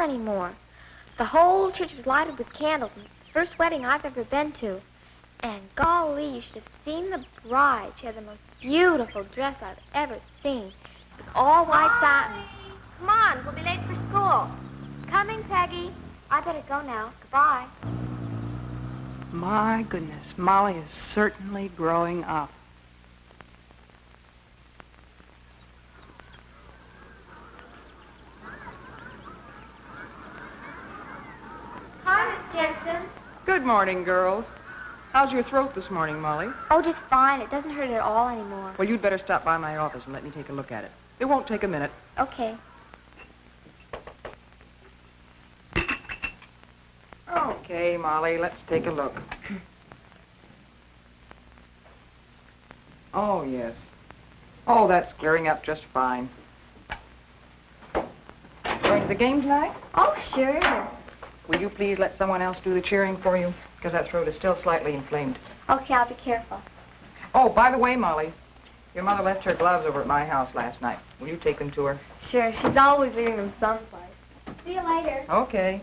Anymore. The whole church was lighted with candles, and it's the first wedding I've ever been to. And golly, you should have seen the bride. She had the most beautiful dress I've ever seen. It was all white satin. Come on, we'll be late for school. Coming, Peggy. I better go now. Goodbye. My goodness, Molly is certainly growing up. Good morning, girls. How's your throat this morning, Molly? Oh, just fine. It doesn't hurt at all anymore. Well, you'd better stop by my office and let me take a look at it. It won't take a minute. Okay. Okay, Molly, let's take a look. Oh, yes. Oh, that's clearing up just fine. Going to the game tonight? Oh, sure. Will you please let someone else do the cheering for you? Because that throat is still slightly inflamed. Okay, I'll be careful. Oh, by the way, Molly, your mother left her gloves over at my house last night. Will you take them to her? Sure, she's always leaving them someplace. See you later. Okay.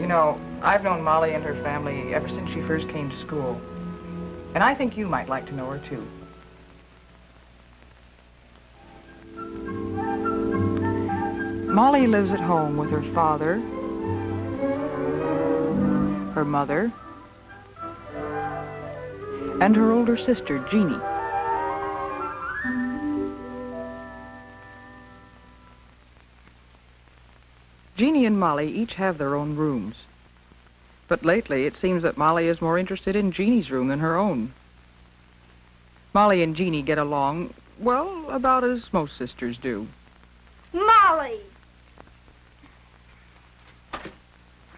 You know, I've known Molly and her family ever since she first came to school. And I think you might like to know her, too. Molly lives at home with her father, her mother, and her older sister, Jeannie. Jeannie and Molly each have their own rooms. But lately, it seems that Molly is more interested in Jeannie's room than her own. Molly and Jeannie get along, well, about as most sisters do. Molly!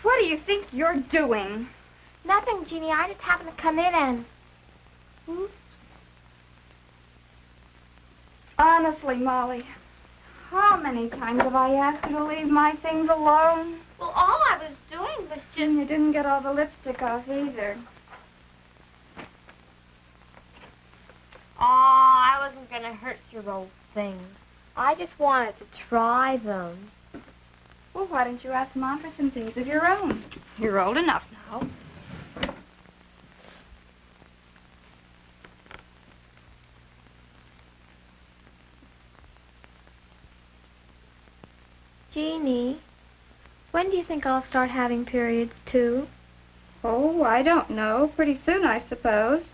What do you think you're doing? Nothing, Jeannie. I just happened to come in and... Honestly, Molly, how many times have I asked you to leave my things alone? Well, all I was doing was just... And you didn't get all the lipstick off either. Oh, I wasn't going to hurt your old things. I just wanted to try them. Well, why don't you ask Mom for some things of your own? You're old enough now. Jeannie, when do you think I'll start having periods, too? Oh, I don't know. Pretty soon, I suppose.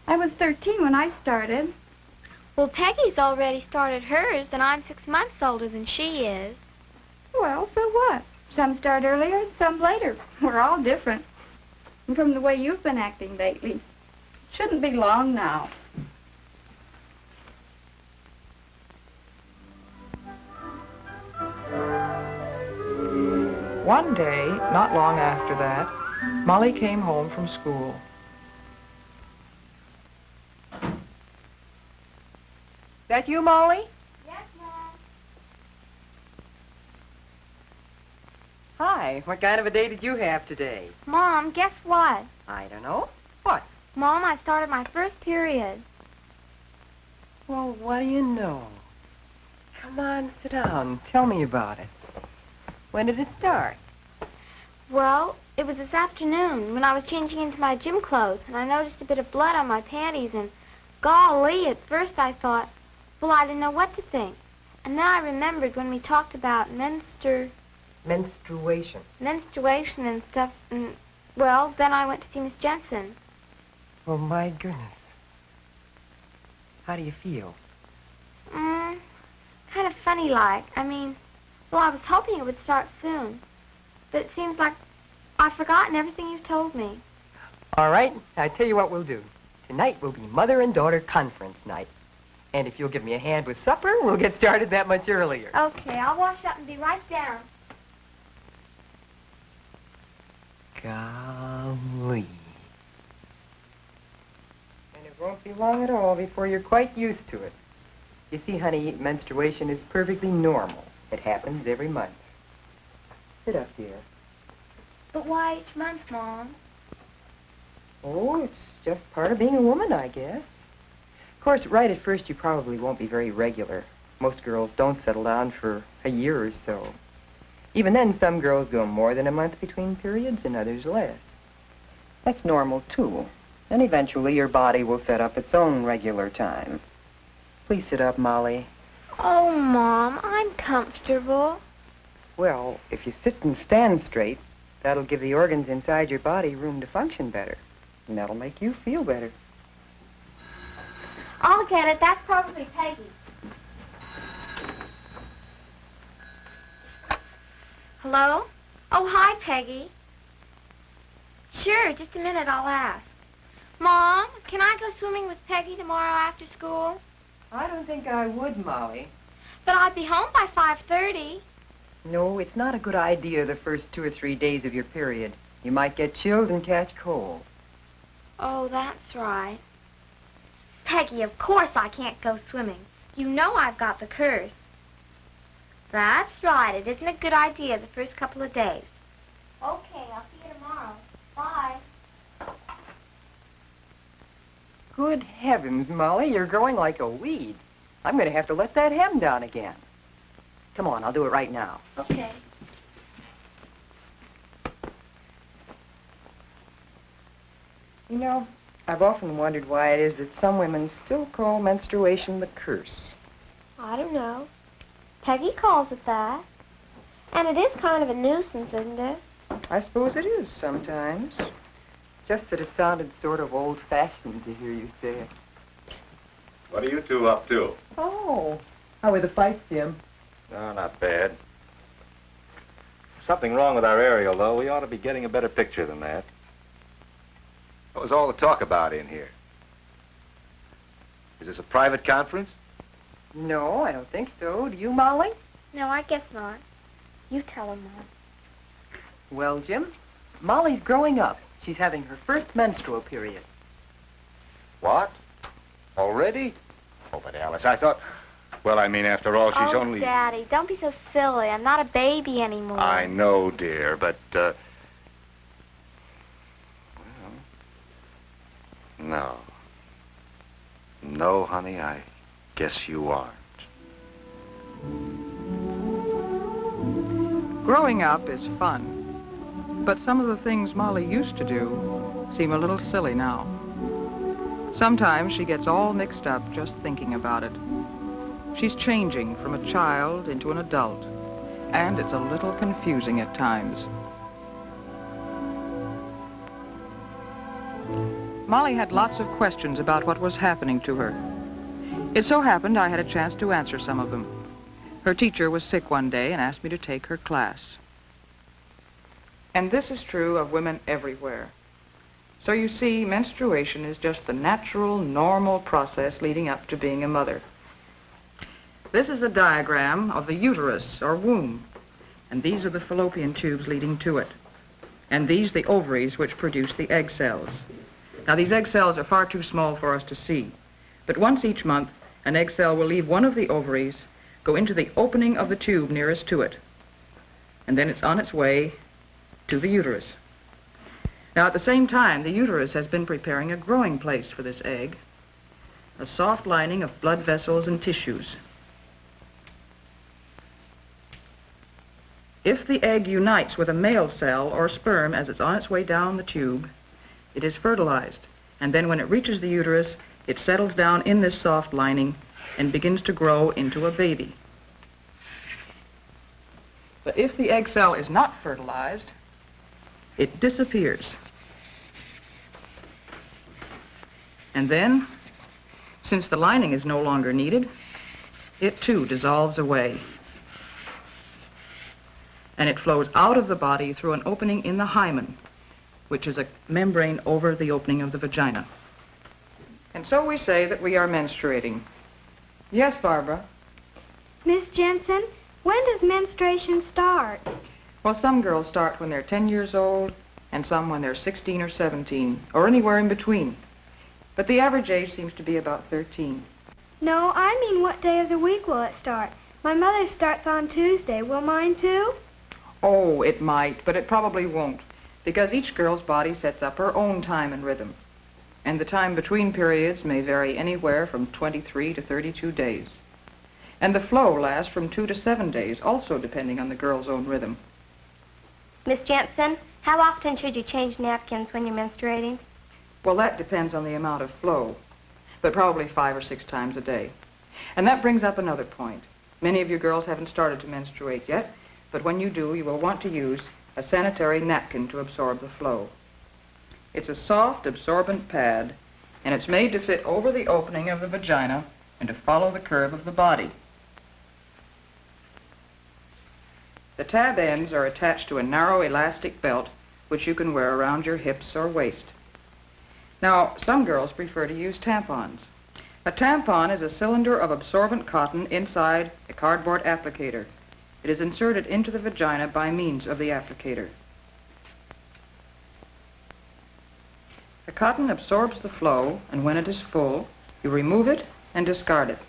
I was 13 when I started. Well, Peggy's already started hers, and I'm 6 months older than she is. Well, so what? Some start earlier and some later. We're all different. And from the way you've been acting lately, it shouldn't be long now. One day, not long after that, Molly came home from school. That you, Molly? Yes, Mom. Hi. What kind of a day did you have today? Mom, guess what? I don't know. What? Mom, I started my first period. Well, what do you know? Come on, sit down. Tell me about it. When did it start? Well, it was this afternoon when I was changing into my gym clothes, and I noticed a bit of blood on my panties, and golly, at first I thought, well, I didn't know what to think. And then I remembered when we talked about menstruation and stuff, and, well, then I went to see Miss Jensen. Oh, my goodness. How do you feel? Kind of funny like. I mean, well, I was hoping it would start soon. But it seems like I've forgotten everything you've told me. All right, I tell you what we'll do. Tonight will be mother and daughter conference night. And if you'll give me a hand with supper, we'll get started that much earlier. Okay, I'll wash up and be right down. Golly. And it won't be long at all before you're quite used to it. You see, honey, menstruation is perfectly normal. It happens every month. Sit up, dear. But why each month, Mom? Oh, it's just part of being a woman, I guess. Of course, right at first, you probably won't be very regular. Most girls don't settle down for a year or so. Even then, some girls go more than a month between periods and others less. That's normal, too. And eventually, your body will set up its own regular time. Please sit up, Molly. Oh, Mom, I'm comfortable. Well, if you sit and stand straight, that'll give the organs inside your body room to function better. And that'll make you feel better. I'll get it. That's probably Peggy. Hello? Oh, hi, Peggy. Sure, just a minute, I'll ask. Mom, can I go swimming with Peggy tomorrow after school? I don't think I would, Molly. But I'd be home by 5:30. No, it's not a good idea the first 2 or 3 days of your period. You might get chilled and catch cold. Oh, that's right. Peggy, of course I can't go swimming. You know I've got the curse. That's right. It isn't a good idea the first couple of days. Okay, I'll see you tomorrow. Bye. Good heavens, Molly, you're growing like a weed. I'm going to have to let that hem down again. Come on, I'll do it right now. Okay. You know, I've often wondered why it is that some women still call menstruation the curse. I don't know. Peggy calls it that. And it is kind of a nuisance, isn't it? I suppose it is sometimes. Just that it sounded sort of old-fashioned to hear you say it. What are you two up to? Oh, how were the fights, Jim? No, not bad. Something wrong with our aerial, though. We ought to be getting a better picture than that. What was all the talk about in here? Is this a private conference? No, I don't think so. Do you, Molly? No, I guess not. You tell her, Mom. Well, Jim, Molly's growing up. She's having her first menstrual period. What? Already? Oh, but Alice, I thought... Well, I mean, after all, she's only... Daddy, don't be so silly. I'm not a baby anymore. I know, dear, but, well... No. No, honey, I guess you aren't. Growing up is fun, but some of the things Molly used to do seem a little silly now. Sometimes she gets all mixed up just thinking about it. She's changing from a child into an adult, and it's a little confusing at times. Molly had lots of questions about what was happening to her. It so happened I had a chance to answer some of them. Her teacher was sick one day and asked me to take her class. And this is true of women everywhere. So you see, menstruation is just the natural, normal process leading up to being a mother. This is a diagram of the uterus, or womb, and these are the fallopian tubes leading to it. And these the ovaries which produce the egg cells. Now, these egg cells are far too small for us to see, but once each month, an egg cell will leave one of the ovaries, go into the opening of the tube nearest to it, and then it's on its way to the uterus. Now, at the same time, the uterus has been preparing a growing place for this egg, a soft lining of blood vessels and tissues. If the egg unites with a male cell or sperm as it's on its way down the tube, it is fertilized, and then when it reaches the uterus, it settles down in this soft lining and begins to grow into a baby. But if the egg cell is not fertilized, it disappears. And then Since the lining is no longer needed, it too dissolves away. And it flows out of the body through an opening in the hymen, which is a membrane over the opening of the vagina. And so we say that we are menstruating. Yes, Barbara? Miss Jensen, when does menstruation start? Well, some girls start when they're 10 years old, and some when they're 16 or 17, or anywhere in between. But the average age seems to be about 13. No, I mean what day of the week will it start? My mother starts on Tuesday. Will mine too? Oh, it might, but it probably won't, because each girl's body sets up her own time and rhythm. And the time between periods may vary anywhere from 23 to 32 days. And the flow lasts from 2 to 7 days, also depending on the girl's own rhythm. Miss Jensen, how often should you change napkins when you're menstruating? Well, that depends on the amount of flow, but probably 5 or 6 times a day. And that brings up another point. Many of you girls haven't started to menstruate yet, but when you do, you will want to use a sanitary napkin to absorb the flow. It's a soft, absorbent pad, and it's made to fit over the opening of the vagina and to follow the curve of the body. The tab ends are attached to a narrow elastic belt which you can wear around your hips or waist. Now, some girls prefer to use tampons. A tampon is a cylinder of absorbent cotton inside a cardboard applicator. It is inserted into the vagina by means of the applicator. The cotton absorbs the flow, and when it is full, you remove it and discard it.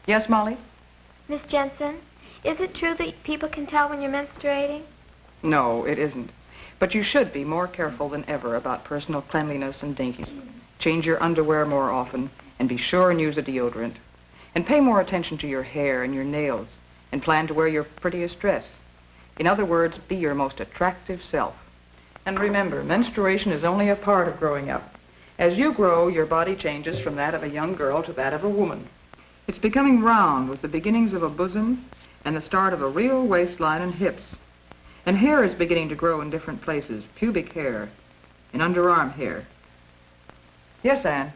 Yes, Molly? Miss Jensen, is it true that people can tell when you're menstruating? No, it isn't. But you should be more careful than ever about personal cleanliness and dainties. Change your underwear more often, and be sure and use a deodorant. And pay more attention to your hair and your nails, and plan to wear your prettiest dress. In other words, be your most attractive self. And remember, menstruation is only a part of growing up. As you grow, your body changes from that of a young girl to that of a woman. It's becoming round with the beginnings of a bosom and the start of a real waistline and hips. And hair is beginning to grow in different places, pubic hair and underarm hair. Yes, Anne?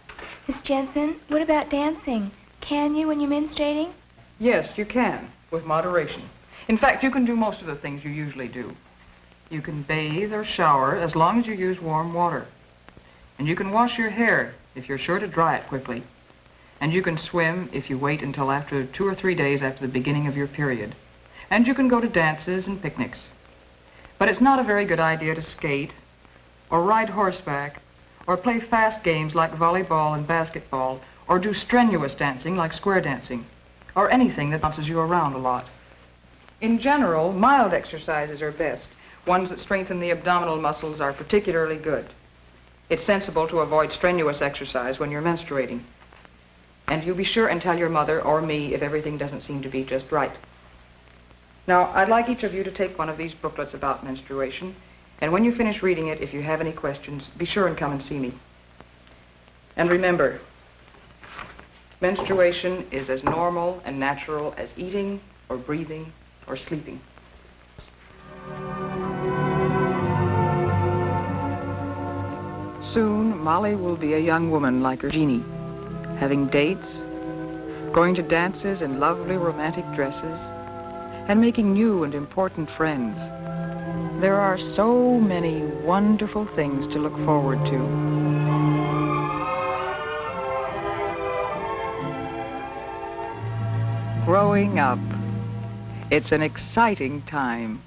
Miss Jensen, what about dancing? Can you when you're menstruating? Yes, you can, with moderation. In fact, you can do most of the things you usually do. You can bathe or shower as long as you use warm water. And you can wash your hair if you're sure to dry it quickly. And you can swim if you wait until after 2 or 3 days after the beginning of your period. And you can go to dances and picnics. But it's not a very good idea to skate, or ride horseback, or play fast games like volleyball and basketball, or do strenuous dancing like square dancing, or anything that bounces you around a lot. In general, mild exercises are best. Ones that strengthen the abdominal muscles are particularly good. It's sensible to avoid strenuous exercise when you're menstruating. And you be sure and tell your mother or me if everything doesn't seem to be just right. Now, I'd like each of you to take one of these booklets about menstruation, and when you finish reading it, if you have any questions, be sure and come and see me. And remember, menstruation is as normal and natural as eating or breathing or sleeping. Soon, Molly will be a young woman like her Jeannie, having dates, going to dances in lovely romantic dresses, and making new and important friends. There are so many wonderful things to look forward to. Growing up, it's an exciting time.